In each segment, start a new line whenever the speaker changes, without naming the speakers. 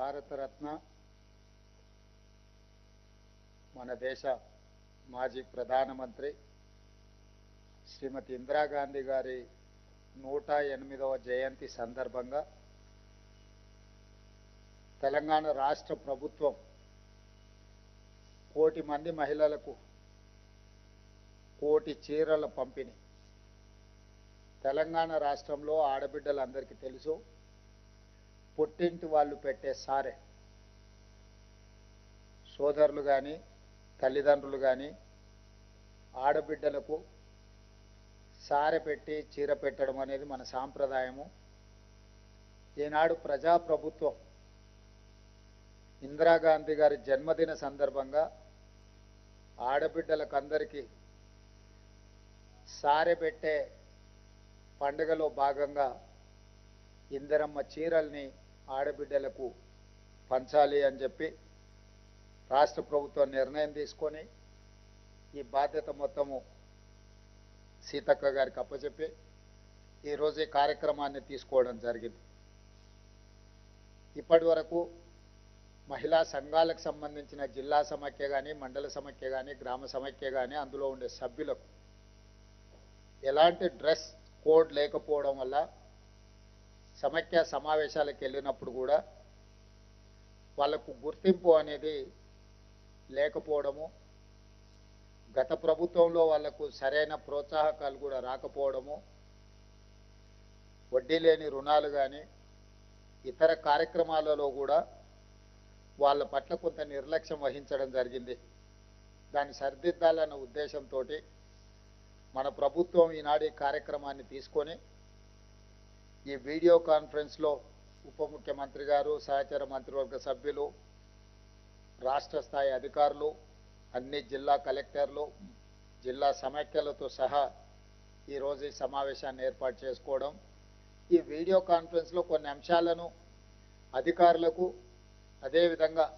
భారతరత్న మన దేశ మాజీ ప్రధానమంత్రి శ్రీమతి ఇందిరాగాంధీ గారి 108వ జయంతి సందర్భంగా తెలంగాణ రాష్ట్ర ప్రభుత్వం కోటి మంది మహిళలకు కోటి చీరల పంపిణీ. తెలంగాణ రాష్ట్రంలో ఆడబిడ్డలందరికీ తెలుసు, పుట్టింటి వాళ్ళు పెట్టే సారె. సోదరులు కానీ తల్లిదండ్రులు కానీ ఆడబిడ్డలకు సారె పెట్టి చీర పెట్టడం అనేది మన సాంప్రదాయము. ఈనాడు ప్రజాప్రభుత్వం ఇందిరాగాంధీ గారి జన్మదిన సందర్భంగా ఆడబిడ్డలకందరికీ సారె పెట్టే పండుగలో భాగంగా ఇందిరమ్మ చీరల్ని ఆడబిడ్డలకు పంచాలి అని చెప్పి రాష్ట్ర ప్రభుత్వం నిర్ణయం తీసుకొని ఈ బాధ్యత మొత్తము సీతక్క గారికి అప్పచెప్పి ఈరోజు ఈ కార్యక్రమాన్ని తీసుకోవడం జరిగింది. ఇప్పటి వరకు మహిళా సంఘాలకు సంబంధించిన జిల్లా సమైక్య కానీ, మండల సమైక్య కానీ, గ్రామ సమైక్య కానీ అందులో ఉండే సభ్యులకు ఎలాంటి డ్రెస్ కోడ్ లేకపోవడం వల్ల సమైక్య సమావేశాలకు వెళ్ళినప్పుడు కూడా వాళ్లకు గుర్తింపు అనేది లేకపోవడము, గత ప్రభుత్వంలో వాళ్లకు సరైన ప్రోత్సాహకాలు కూడా రాకపోవడము, వడ్డీ లేని రుణాలు కానీ ఇతర కార్యక్రమాలలో కూడా వాళ్ళ పట్ల కొంత నిర్లక్ష్యం వహించడం జరిగింది. దాన్ని సరిదిద్దాలన్న ఉద్దేశంతో మన ప్రభుత్వం ఈనాడు ఈ కార్యక్రమాన్ని తీసుకొని ఈ వీడియో కాన్ఫరెన్స్లో ఉప ముఖ్యమంత్రి గారు, సహచర మంత్రివర్గ సభ్యులు, రాష్ట్ర స్థాయి అధికారులు, అన్ని జిల్లా కలెక్టర్లు, జిల్లా సమైక్యలతో సహా ఈరోజు ఈ సమావేశాన్ని ఏర్పాటు చేసుకోవడం. ఈ వీడియో కాన్ఫరెన్స్లో కొన్ని అంశాలను అధికారులకు, అదేవిధంగా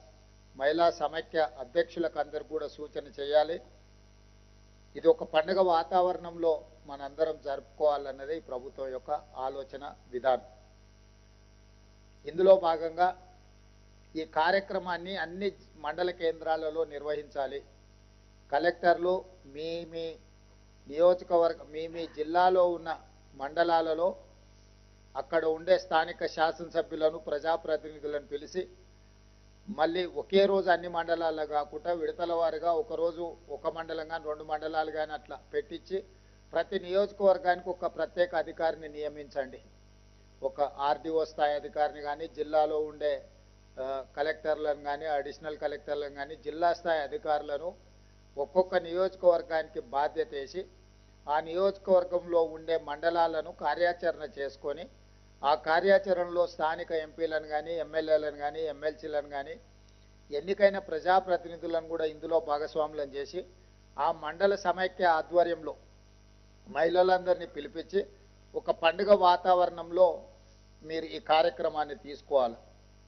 మహిళా సమైక్య అధ్యక్షులకు అందరికీ కూడా సూచన చేయాలి. ఇది ఒక పండుగ వాతావరణంలో మనందరం జరుపుకోవాలన్నది ఈ ప్రభుత్వం యొక్క ఆలోచన విధానం. ఇందులో భాగంగా ఈ కార్యక్రమాన్ని అన్ని మండల కేంద్రాలలో నిర్వహించాలి. కలెక్టర్లు మీ మీ నియోజకవర్గ మీ జిల్లాలో ఉన్న మండలాలలో అక్కడ ఉండే స్థానిక శాసనసభ్యులను, ప్రజాప్రతినిధులను పిలిచి మళ్ళీ ఒకే రోజు అన్ని మండలాల్లో కాకుండా విడతల వారిగా ఒకరోజు ఒక మండలం కానీ 2 మండలాలు కానీ అట్లా పెట్టించి ప్రతి నియోజకవర్గానికి ఒక ప్రత్యేక అధికారిని నియమించండి. ఒక ఆర్డీఓ స్థాయి అధికారిని కానీ, జిల్లాలో ఉండే కలెక్టర్లను కానీ, అడిషనల్ కలెక్టర్లను కానీ, జిల్లా స్థాయి అధికారులను ఒక్కొక్క నియోజకవర్గానికి బాధ్యత వేసి ఆ నియోజకవర్గంలో ఉండే మండలాలను కార్యాచరణ చేసుకొని ఆ కార్యాచరణలో స్థానిక ఎంపీలను కానీ, ఎమ్మెల్యేలను కానీ, ఎమ్మెల్సీలను కానీ, ఎన్నికైన ప్రజాప్రతినిధులను కూడా ఇందులో భాగస్వాములను చేసి ఆ మండల సమైక్య ఆధ్వర్యంలో మహిళలందరినీ పిలిపించి ఒక పండుగ వాతావరణంలో మీరు ఈ కార్యక్రమాన్ని తీసుకోవాలి.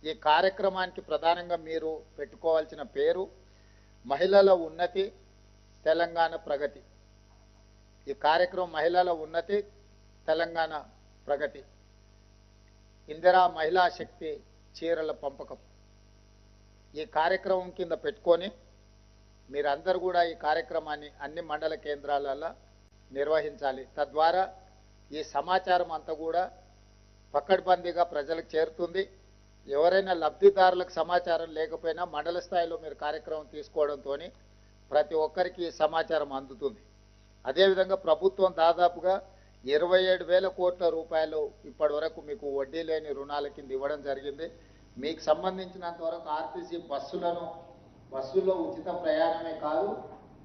ఈ కార్యక్రమానికి ప్రధానంగా మీరు పెట్టుకోవాల్సిన పేరు మహిళల ఉన్నతి, తెలంగాణ ప్రగతి. ఈ కార్యక్రమం మహిళల ఉన్నతి, తెలంగాణ ప్రగతి, ఇందిరా మహిళా శక్తి చీరల పంపకం. ఈ కార్యక్రమం కింద పెట్టుకొని మీరందరూ కూడా ఈ కార్యక్రమాన్ని అన్ని మండల కేంద్రాలలో నిర్వహించాలి. తద్వారా ఈ సమాచారం అంతా కూడా పకడ్బందీగా ప్రజలకు చేరుతుంది. ఎవరైనా లబ్ధిదారులకు సమాచారం లేకపోయినా మండల స్థాయిలో మీరు కార్యక్రమం తీసుకోవడంతో ప్రతి ఒక్కరికి ఈ సమాచారం అందుతుంది. అదేవిధంగా ప్రభుత్వం దాదాపుగా 27,000 కోట్ల రూపాయలు ఇప్పటి వరకు మీకు వడ్డీ లేని రుణాల కింద ఇవ్వడం జరిగింది. మీకు సంబంధించినంత వరకు ఆర్టీసీ బస్సుల్లో ఉచిత ప్రయాణమే కాదు,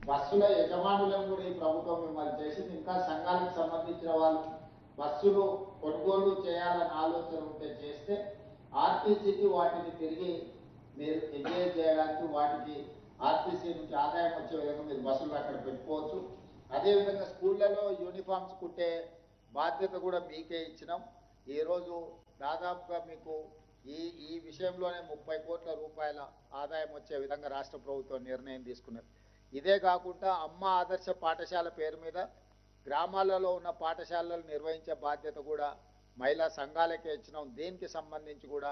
బస్సుల యజమానులను కూడా ఈ ప్రభుత్వం మిమ్మల్ని చేసింది. ఇంకా సంఘాలకు సంబంధించిన వాళ్ళు బస్సులు కొనుగోలు చేయాలని ఆలోచన ఉంటే చేస్తే ఆర్టీసీకి వాటిని తిరిగి మీరు ఎంజాయ్ చేయడానికి వాటికి ఆర్టీసీ నుంచి ఆదాయం వచ్చే విధంగా మీరు బస్సులు అక్కడ పెట్టుకోవచ్చు. అదేవిధంగా స్కూళ్ళలో యూనిఫామ్స్ కుట్టే బాధ్యత కూడా మీకే ఇచ్చినాం. ఈరోజు దాదాపుగా మీకు ఈ విషయంలోనే 30 కోట్ల రూపాయల ఆదాయం వచ్చే విధంగా రాష్ట్ర ప్రభుత్వం నిర్ణయం తీసుకున్నది. ఇదే కాకుండా అమ్మ ఆదర్శ పాఠశాల పేరు మీద గ్రామాలలో ఉన్న పాఠశాలలు నిర్వహించే బాధ్యత కూడా మహిళా సంఘాలకే ఇచ్చినాం. దీనికి సంబంధించి కూడా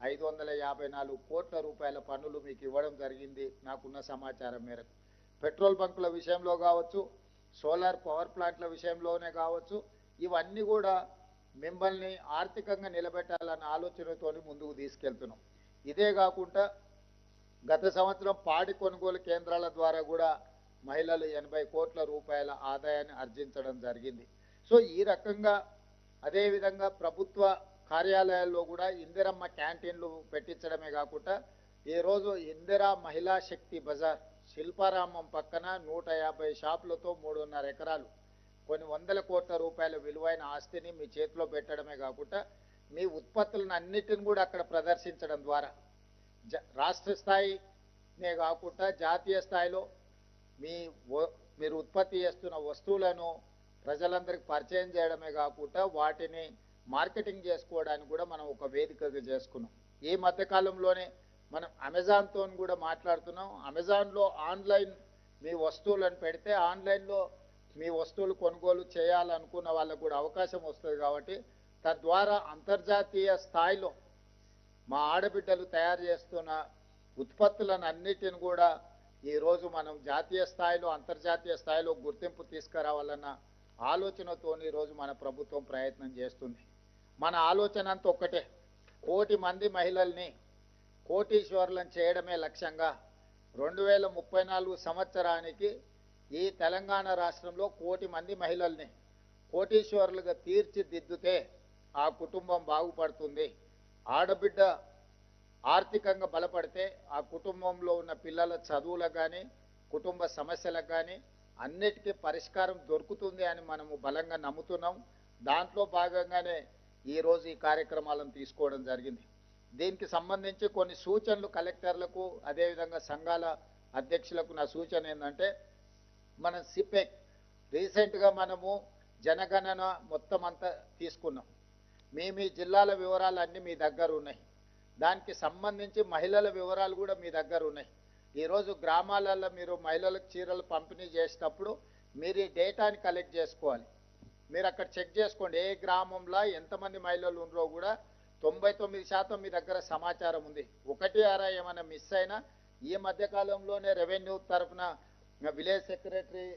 554 కోట్ల రూపాయల పన్నులు మీకు ఇవ్వడం జరిగింది నాకున్న సమాచారం మేరకు. పెట్రోల్ బంకుల విషయంలో కావచ్చు, సోలార్ పవర్ ప్లాంట్ల విషయంలోనే కావచ్చు, ఇవన్నీ కూడా మిమ్మల్ని ఆర్థికంగా నిలబెట్టాలన్న ఆలోచనతో ముందుకు తీసుకెళ్తున్నాం. ఇదే కాకుండా గత సంవత్సరం పాడి కొనుగోలు కేంద్రాల ద్వారా కూడా మహిళలు 80 కోట్ల రూపాయల ఆదాయాన్ని ఆర్జించడం జరిగింది. సో ఈ రకంగా అదేవిధంగా ప్రభుత్వ కార్యాలయాల్లో కూడా ఇందిరమ్మ క్యాంటీన్లు పెట్టించడమే కాకుండా ఈరోజు ఇందిరా మహిళా శక్తి బజార్ శిల్పారామం పక్కన 150 షాపులతో 3.5 ఎకరాలు కొన్ని వందల కోట్ల రూపాయల విలువైన ఆస్తిని మీ చేతిలో పెట్టడమే కాకుండా మీ ఉత్పత్తులను అన్నిటిని కూడా అక్కడ ప్రదర్శించడం ద్వారా రాష్ట్ర స్థాయినే కాకుండా జాతీయ స్థాయిలో మీరు ఉత్పత్తి చేస్తున్న వస్తువులను ప్రజలందరికీ పరిచయం చేయడమే కాకుండా వాటిని మార్కెటింగ్ చేసుకోవడానికి కూడా మనం ఒక వేదికగా చేసుకున్నాం. ఈ మధ్యకాలంలోనే మనం అమెజాన్తో కూడా మాట్లాడుతున్నాం. అమెజాన్లో ఆన్లైన్ మీ వస్తువులను పెడితే ఆన్లైన్లో మీ వస్తువులు కొనుగోలు చేయాలనుకున్న వాళ్ళకు కూడా అవకాశం వస్తుంది. కాబట్టి తద్వారా అంతర్జాతీయ స్థాయిలో మా ఆడబిడ్డలు తయారు చేస్తున్న ఉత్పత్తులను అన్నిటిని కూడా ఈరోజు మనం జాతీయ స్థాయిలో అంతర్జాతీయ స్థాయిలో గుర్తింపు తీసుకురావాలన్న ఆలోచనతో ఈరోజు మన ప్రభుత్వం ప్రయత్నం చేస్తుంది. మన ఆలోచన అంతా ఒక్కటే, 1 కోటి మంది మహిళల్ని కోటీశ్వరులను చేయడమే లక్ష్యంగా 2034 సంవత్సరానికి ఈ తెలంగాణ రాష్ట్రంలో 1 కోటి మంది మహిళల్ని కోటీశ్వరులుగా తీర్చిదిద్దుతే ఆ కుటుంబం బాగుపడుతుంది. ఆడబిడ్డ ఆర్థికంగా బలపడితే ఆ కుటుంబంలో ఉన్న పిల్లల చదువులకు కానీ కుటుంబ సమస్యలకు కానీ అన్నిటికీ పరిష్కారం దొరుకుతుంది అని మనము బలంగా నమ్ముతున్నాం. దాంట్లో భాగంగానే ఈరోజు ఈ కార్యక్రమాలను తీసుకోవడం జరిగింది. దీనికి సంబంధించి కొన్ని సూచనలు కలెక్టర్లకు అదేవిధంగా సంఘాల అధ్యక్షులకు నా సూచన ఏంటంటే, మనం సిపెక్ రీసెంట్గా మనము జనగణన మొత్తం అంతా తీసుకున్నాం. మీ జిల్లాల వివరాలు అన్నీ మీ దగ్గర ఉన్నాయి. దానికి సంబంధించి మహిళల వివరాలు కూడా మీ దగ్గర ఉన్నాయి. ఈరోజు గ్రామాలలో మీరు మహిళలకు చీరలు పంపిణీ చేసేటప్పుడు మీరు ఈ డేటాని కలెక్ట్ చేసుకోవాలి. మీరు అక్కడ చెక్ చేసుకోండి, ఏ గ్రామంలో ఎంతమంది మహిళలు ఉన్నారో కూడా 99% మీ దగ్గర సమాచారం ఉంది. 1 ఏమైనా మిస్ అయినా ఈ మధ్యకాలంలోనే రెవెన్యూ తరఫున విలేజ్ సెక్రటరీ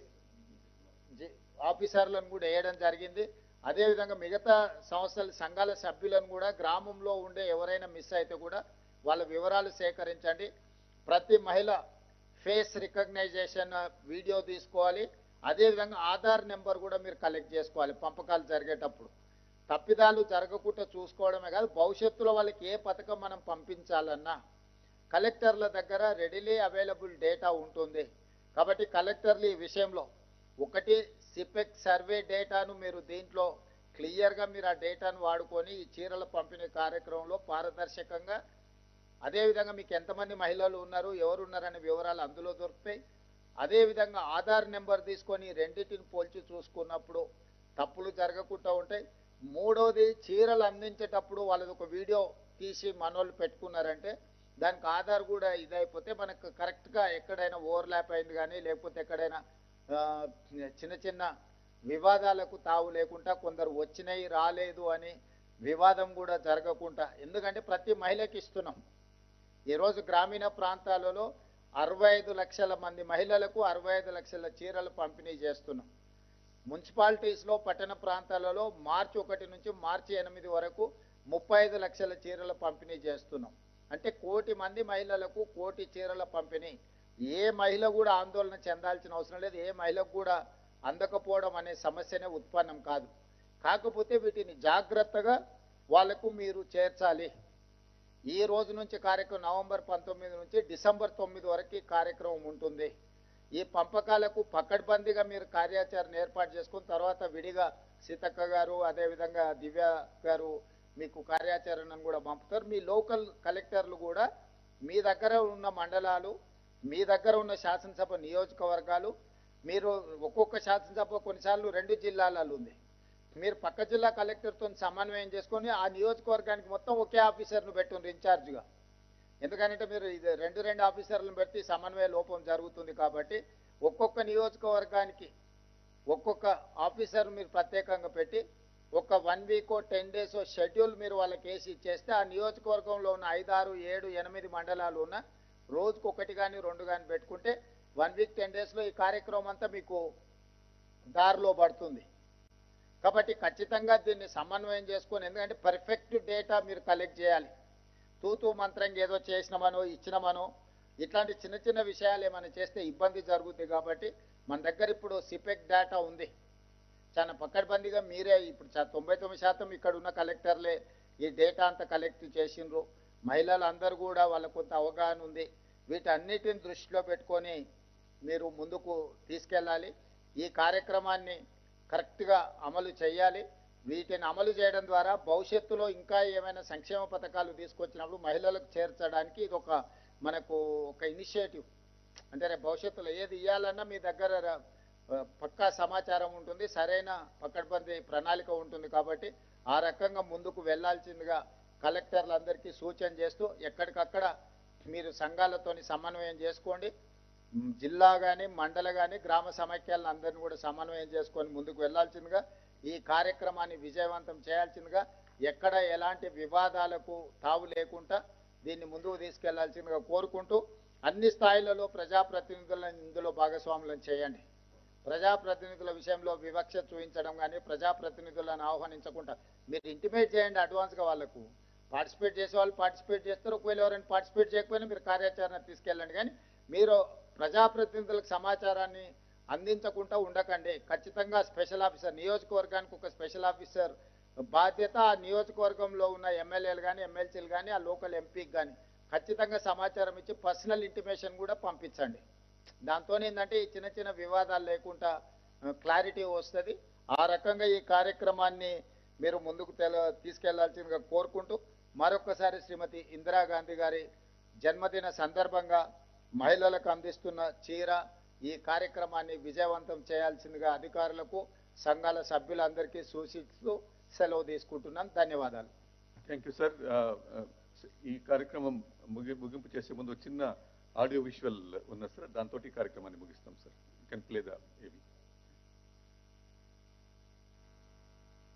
ఆఫీసర్లను కూడా వేయడం జరిగింది. అదేవిధంగా మిగతా సంస్థల సంఘాల సభ్యులను కూడా గ్రామంలో ఉండే ఎవరైనా మిస్ అయితే కూడా వాళ్ళ వివరాలు సేకరించండి. ప్రతి మహిళ ఫేస్ రికగ్నైజేషన్ వీడియో తీసుకోవాలి. అదేవిధంగా ఆధార్ నెంబర్ కూడా మీరు కలెక్ట్ చేసుకోవాలి. పంపకాలు జరిగేటప్పుడు తప్పిదాలు జరగకుండా చూసుకోవడమే కాదు, భవిష్యత్తులో వాళ్ళకి ఏ పథకం మనం పంపించాలన్నా కలెక్టర్ల దగ్గర రెడీలీ అవైలబుల్ డేటా ఉంటుంది. కాబట్టి కలెక్టర్లు ఈ విషయంలో ఒకటి సిపెక్ సర్వే డేటాను మీరు దీంట్లో క్లియర్గా మీరు ఆ డేటాను వాడుకొని ఈ చీరల పంపిణీ కార్యక్రమంలో పారదర్శకంగా, అదేవిధంగా మీకు ఎంతమంది మహిళలు ఉన్నారు ఎవరున్నారనే వివరాలు అందులో దొరుకుతాయి. అదేవిధంగా ఆధార్ నెంబర్ తీసుకొని రెండింటిని పోల్చి చూసుకున్నప్పుడు తప్పులు జరగకుండా ఉంటాయి. మూడోది, చీరలు అందించేటప్పుడు వాళ్ళది ఒక వీడియో తీసి మనోళ్ళు పెట్టుకున్నారంటే దానికి ఆధార్ కూడా ఇదైపోతే మనకు కరెక్ట్గా ఎక్కడైనా ఓవర్లాప్ అయింది కానీ లేకపోతే ఎక్కడైనా చిన్న చిన్న వివాదాలకు తావు లేకుండా కొందరు వచ్చినాయి రాలేదు అని వివాదం కూడా జరగకుండా, ఎందుకంటే ప్రతి మహిళకి ఇస్తున్నాం. ఈరోజు గ్రామీణ ప్రాంతాలలో 65 లక్షల మంది మహిళలకు 65 లక్షల చీరలు పంపిణీ చేస్తున్నాం. మున్సిపాలిటీస్లో పట్టణ ప్రాంతాలలో మార్చి 1 నుంచి మార్చి 8 వరకు 35 లక్షల చీరల పంపిణీ చేస్తున్నాం. అంటే 1 కోటి మంది మహిళలకు 1 కోటి చీరల పంపిణీ. ఏ మహిళ కూడా ఆందోళన చెందాల్సిన అవసరం లేదు. ఏ మహిళకు కూడా అందకపోవడం అనే సమస్యనే ఉత్పన్నం కాదు. కాకపోతే వీటిని జాగ్రత్తగా వాళ్లకు మీరు చేర్చాలి. ఈ రోజు నుంచి కార్యక్రమం నవంబర్ 19 నుంచి డిసెంబర్ 9 వరకు ఈ కార్యక్రమం ఉంటుంది. ఈ పంపకాలకు పకడ్బందీగా మీరు కార్యాచరణ ఏర్పాటు చేసుకుని తర్వాత విడిగా సీతక్క గారు అదేవిధంగా దివ్య గారు మీకు కార్యాచరణను కూడా పంపుతారు. మీ లోకల్ కలెక్టర్లు కూడా మీ దగ్గర ఉన్న మండలాలు, మీ దగ్గర ఉన్న శాసనసభ నియోజకవర్గాలు, మీరు ఒక్కొక్క శాసనసభ కొన్నిసార్లు 2 జిల్లాలలో ఉంది, మీరు పక్క జిల్లా కలెక్టర్తో సమన్వయం చేసుకొని ఆ నియోజకవర్గానికి మొత్తం ఒకే ఆఫీసర్ను పెట్టుండ్రు ఇన్ఛార్జ్గా. ఎందుకంటే మీరు ఇది 2 ఆఫీసర్లను పెట్టి సమన్వయ లోపం జరుగుతుంది. కాబట్టి ఒక్కొక్క నియోజకవర్గానికి ఒక్కొక్క ఆఫీసర్ మీరు ప్రత్యేకంగా పెట్టి ఒక 1 వీక్ 10 డేస్ షెడ్యూల్ మీరు వాళ్ళకి వేసి ఇచ్చేస్తే ఆ నియోజకవర్గంలో ఉన్న 5, 6, 7, 8 మండలాలు ఉన్న రోజుకు 1 కానీ 2 కానీ పెట్టుకుంటే 1 వీక్ 10 డేస్లో ఈ కార్యక్రమం అంతా మీకు దారిలో పడుతుంది. కాబట్టి ఖచ్చితంగా దీన్ని సమన్వయం చేసుకొని, ఎందుకంటే పర్ఫెక్ట్ డేటా మీరు కలెక్ట్ చేయాలి. తూతూ మంత్రంగా ఏదో చేసినామనో ఇచ్చినామనో ఇట్లాంటి చిన్న చిన్న విషయాలు ఏమైనా చేస్తే ఇబ్బంది జరుగుతుంది. కాబట్టి మన దగ్గర ఇప్పుడు సిపెక్ డేటా ఉంది, చాలా పక్కడబందిగా మీరే ఇప్పుడు 99% ఇక్కడ ఉన్న కలెక్టర్లే ఈ డేటా అంతా కలెక్ట్ చేసిండ్రు. మహిళలు అందరూ కూడా వాళ్ళ కొంత అవగాహన ఉంది. వీటన్నిటిని దృష్టిలో పెట్టుకొని మీరు ముందుకు తీసుకెళ్ళాలి. ఈ కార్యక్రమాన్ని కరెక్ట్గా అమలు చేయాలి. వీటిని అమలు చేయడం ద్వారా భవిష్యత్తులో ఇంకా ఏమైనా సంక్షేమ పథకాలు తీసుకొచ్చినప్పుడు మహిళలకు చేర్చడానికి ఇది మనకు ఒక ఇనిషియేటివ్. అంటే భవిష్యత్తులో ఏది ఇవ్వాలన్నా మీ దగ్గర పక్కా సమాచారం ఉంటుంది, సరైన పకడ్బందీ ప్రణాళిక ఉంటుంది. కాబట్టి ఆ రకంగా ముందుకు వెళ్లాల్సిందిగా కలెక్టర్లందరికీ సూచన చేస్తూ ఎక్కడికక్కడ మీరు సంఘాలతోని సమన్వయం చేసుకోండి. జిల్లా కానీ మండల కానీ గ్రామ సమైక్యాలను అందరినీ కూడా సమన్వయం చేసుకొని ముందుకు వెళ్లాల్సిందిగా, ఈ కార్యక్రమాన్ని విజయవంతం చేయాల్సిందిగా, ఎక్కడ ఎలాంటి వివాదాలకు తావు లేకుండా దీన్ని ముందుకు తీసుకెళ్లాల్సిందిగా కోరుకుంటూ అన్ని స్థాయిలలో ప్రజాప్రతినిధులను ఇందులో భాగస్వాములను చేయండి. ప్రజాప్రతినిధుల విషయంలో వివక్ష చూపించడం కానీ, ప్రజాప్రతినిధులను ఆహ్వానించకుండా మీరు ఇంటిమేట్ చేయండి అడ్వాన్స్గా. వాళ్ళకు పార్టిసిపేట్ చేసే వాళ్ళు పార్టిసిపేట్ చేస్తారు, ఒకవేళ ఎవరైనా పార్టిసిపేట్ చేయకపోయినా మీరు కార్యాచరణ తీసుకెళ్ళండి. కానీ మీరు ప్రజాప్రతినిధులకు సమాచారాన్ని అందించకుండా ఉండకండి. ఖచ్చితంగా స్పెషల్ ఆఫీసర్, నియోజకవర్గానికి ఒక స్పెషల్ ఆఫీసర్ బాధ్యత. ఆ నియోజకవర్గంలో ఉన్న ఎమ్మెల్యేలు కానీ ఎమ్మెల్సీలు కానీ ఆ లోకల్ ఎంపీకి కానీ ఖచ్చితంగా సమాచారం ఇచ్చి పర్సనల్ ఇంటిమేషన్ కూడా పంపించండి. దాంతో ఏంటంటే ఈ చిన్న చిన్న వివాదాలు లేకుండా క్లారిటీ వస్తుంది. ఆ రకంగా ఈ కార్యక్రమాన్ని మీరు ముందుకు తీసుకెళ్లాల్సిందిగా కోరుకుంటూ మరొకసారి శ్రీమతి ఇందిరాగాంధీ గారి జన్మదిన సందర్భంగా మహిళలకు అందిస్తున్న చీర, ఈ కార్యక్రమాన్ని విజయవంతం చేయాల్సిందిగా అధికారులకు సంఘాల సభ్యులందరికీ సూచిస్తూ సెలవు తీసుకుంటున్నాను. ధన్యవాదాలు.
Thank you sir. ఈ కార్యక్రమం ముగింపు చేసే ముందు చిన్న ఆడియో విజువల్ ఉన్నది సార్, దాంతో ఈ కార్యక్రమాన్ని ముగిస్తాం సార్. కెన్ ప్లే ద ఏవి.